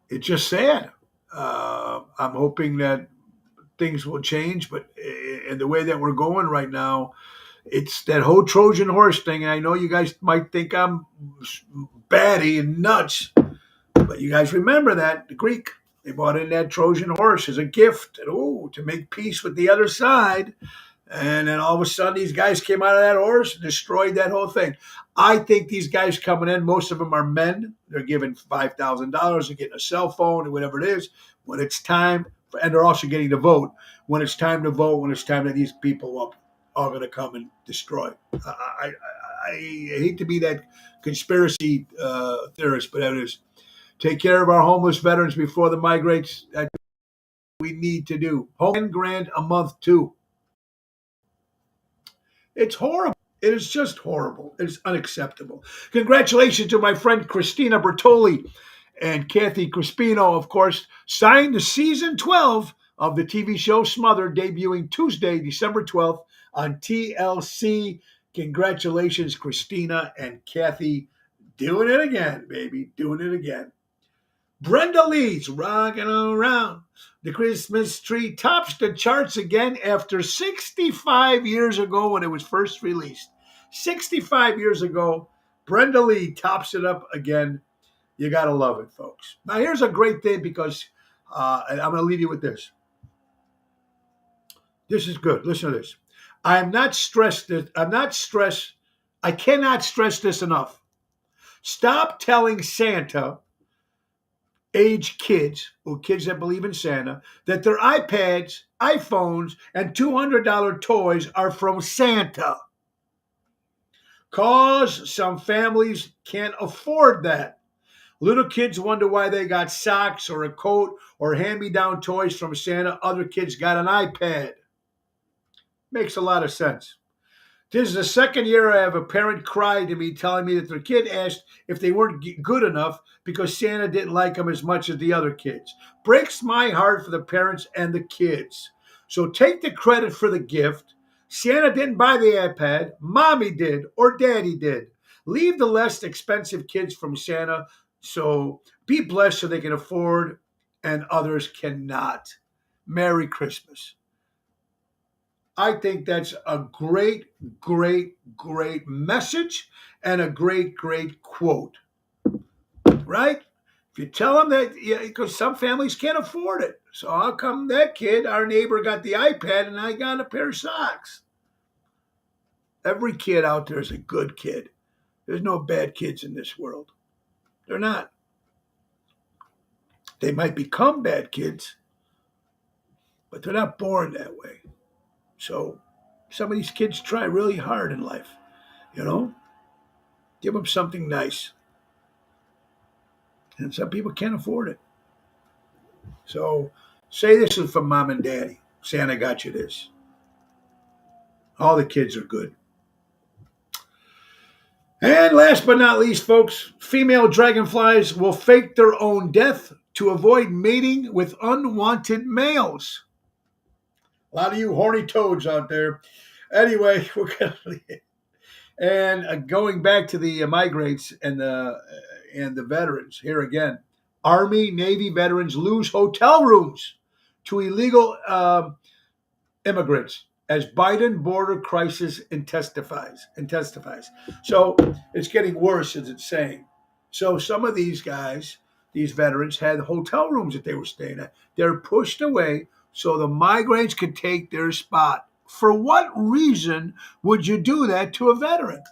It's just sad. I'm hoping that things will change, but in the way that we're going right now, it's that whole Trojan horse thing. And I know you guys might think I'm batty and nuts, but you guys remember that the Greek, they brought in that Trojan horse as a gift, to make peace with the other side. And then all of a sudden, these guys came out of that horse and destroyed that whole thing. I think these guys coming in, most of them are men. They're given $5,000, they're getting a cell phone or whatever it is. When it's time and they're also getting to vote when it's time to vote, when it's time that these people are going to come and destroy. I hate to be that conspiracy theorist, but it is. Take care of our homeless veterans before the migrates. That we need to do. Home $10,000 a month too. It's horrible. It is just horrible. It's unacceptable. Congratulations to my friend Christina Bertoli and Kathy Crispino, of course, signed to season 12 of the TV show Smothered, debuting Tuesday, December 12th on TLC. Congratulations, Christina and Kathy. Doing it again, baby. Doing it again. Brenda Lee's Rockin' Around the Christmas Tree tops the charts again after 65 years ago when it was first released. 65 years ago, Brenda Lee tops it up again. You got to love it, folks. Now, here's a great thing because and I'm going to leave you with this. This is good. Listen to this. I cannot stress this enough. Stop telling Santa age kids, or kids that believe in Santa, that their iPads, iPhones, and $200 toys are from Santa. Cause some families can't afford that. Little kids wonder why they got socks or a coat or hand-me-down toys from Santa. Other kids got an iPad. Makes a lot of sense. This is the second year I have a parent cry to me telling me that their kid asked if they weren't good enough because Santa didn't like them as much as the other kids. Breaks my heart for the parents and the kids. So take the credit for the gift. Santa didn't buy the iPad. Mommy did, or Daddy did. Leave the less expensive kids from Santa. So be blessed so they can afford and others cannot. Merry Christmas. I think that's a great, great, great message and a great, great quote, right? If you tell them that, because some families can't afford it. So how come that kid, our neighbor, got the iPad and I got a pair of socks? Every kid out there is a good kid. There's no bad kids in this world. They're not. They might become bad kids, but they're not born that way. So some of these kids try really hard in life, Give them something nice. And some people can't afford it. So say this is from mom and daddy. Santa got you this. All the kids are good. And last but not least, folks, female dragonflies will fake their own death to avoid mating with unwanted males. A lot of you horny toads out there. Anyway, we're gonna and going back to the migrants and the veterans here again. Army, Navy veterans lose hotel rooms to illegal immigrants as Biden border crisis intensifies. So it's getting worse, as it's saying. So some of these guys, these veterans, had hotel rooms that they were staying at. They're pushed away so the migrants could take their spot. For what reason would you do that to a veteran?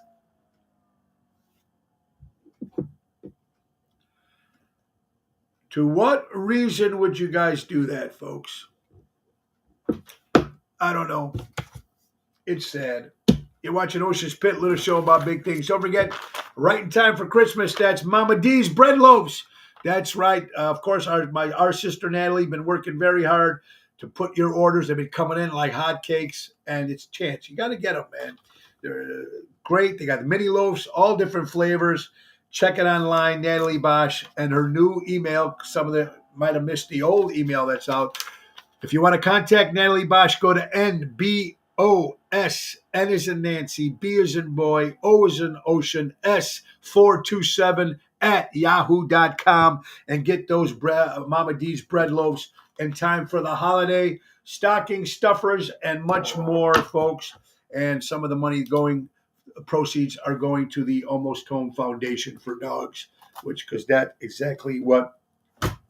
To what reason would you guys do that, folks? I don't know. It's sad. You're watching Ocean's Pit, little show about big things. Don't forget, right in time for Christmas, that's Mama D's Bread Loaves. That's right. Of course, our sister Natalie been working very hard to put your orders. They've been coming in like hotcakes, and it's a chance. You got to get them, man. They're great. They got the mini loaves, all different flavors. Check it online, Natalie Bosch, and her new email. Some of them might have missed the old email that's out. If you want to contact Natalie Bosch, go to NBOS, N as in Nancy, B as in boy, O as in ocean, S427 at yahoo.com and get those Mama D's bread loaves in time for the holiday, stocking stuffers, and much more, folks. And some of the proceeds are going to the Almost Home Foundation for Dogs, because that's exactly what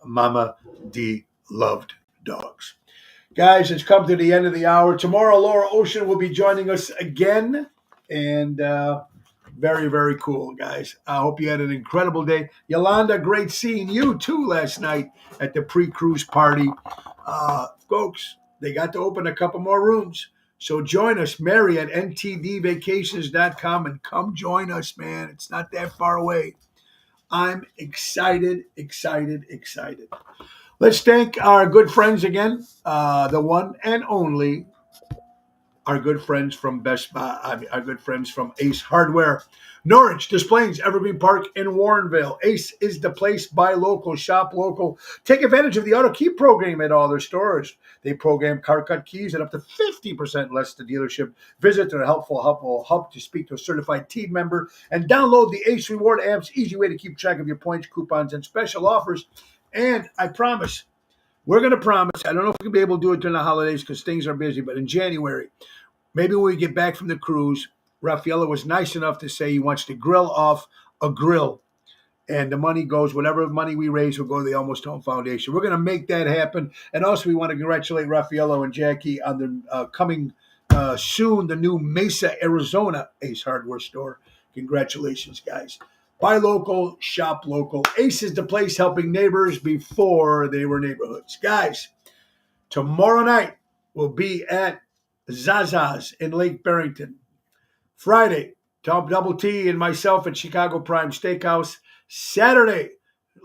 Mama D loved, dogs. Guys, it's come to the end of the hour. Tomorrow, Laura Ocean will be joining us again. And very, very cool, guys. I hope you had an incredible day. Yolanda, great seeing you, too, last night at the pre-cruise party. Folks, they got to open a couple more rooms. So join us, Mary, at ntdvacations.com, and come join us, man. It's not that far away. I'm excited, excited, excited. Let's thank our good friends again, the one and only, our good friends from Best Buy, our good friends from Ace Hardware. Norwich, Des Plaines, Evergreen Park, in Warrenville. Ace is the place. Buy local, shop local. Take advantage of the auto key program at all their stores. They program car cut keys at up to 50% less the dealership. Visit their helpful hub to speak to a certified team member and download the Ace Reward app's easy way to keep track of your points, coupons, and special offers. And I promise, we're going to promise, I don't know if we can be able to do it during the holidays because things are busy, but in January, maybe when we get back from the cruise, Raffaello was nice enough to say he wants to grill off a grill. And the money goes, whatever money we raise will go to the Almost Home Foundation. We're going to make that happen. And also, we want to congratulate Raffaello and Jackie on the coming soon, the new Mesa, Arizona Ace Hardware store. Congratulations, guys. Buy local, shop local. Ace is the place helping neighbors before they were neighborhoods. Guys, tomorrow night we'll be at Zaza's in Lake Barrington. Friday, Tom Double T and myself at Chicago Prime Steakhouse. Saturday,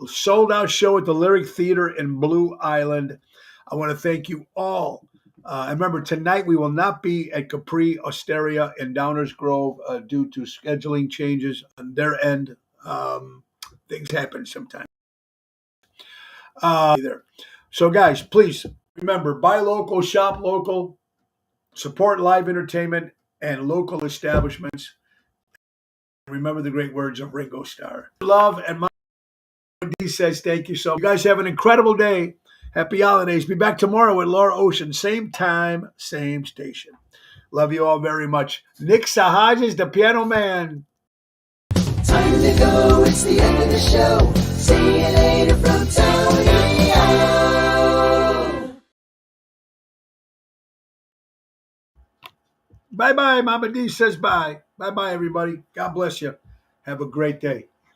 sold out show at the Lyric Theater in Blue Island. I want to thank you all. And remember, tonight we will not be at Capri Osteria in Downers Grove due to scheduling changes on their end. Things happen sometimes. There. So, guys, please remember, buy local, shop local, support live entertainment and local establishments. Remember the great words of Ringo Starr. Love, and Mama D says thank you so much. You guys have an incredible day. Happy holidays. Be back tomorrow with Laura Ocean. Same time, same station. Love you all very much. Nick Sahajas, the piano man. Time to go, it's the end of the show. See you later from Tony O. Bye-bye. Mama D says bye. Bye-bye, everybody. God bless you. Have a great day.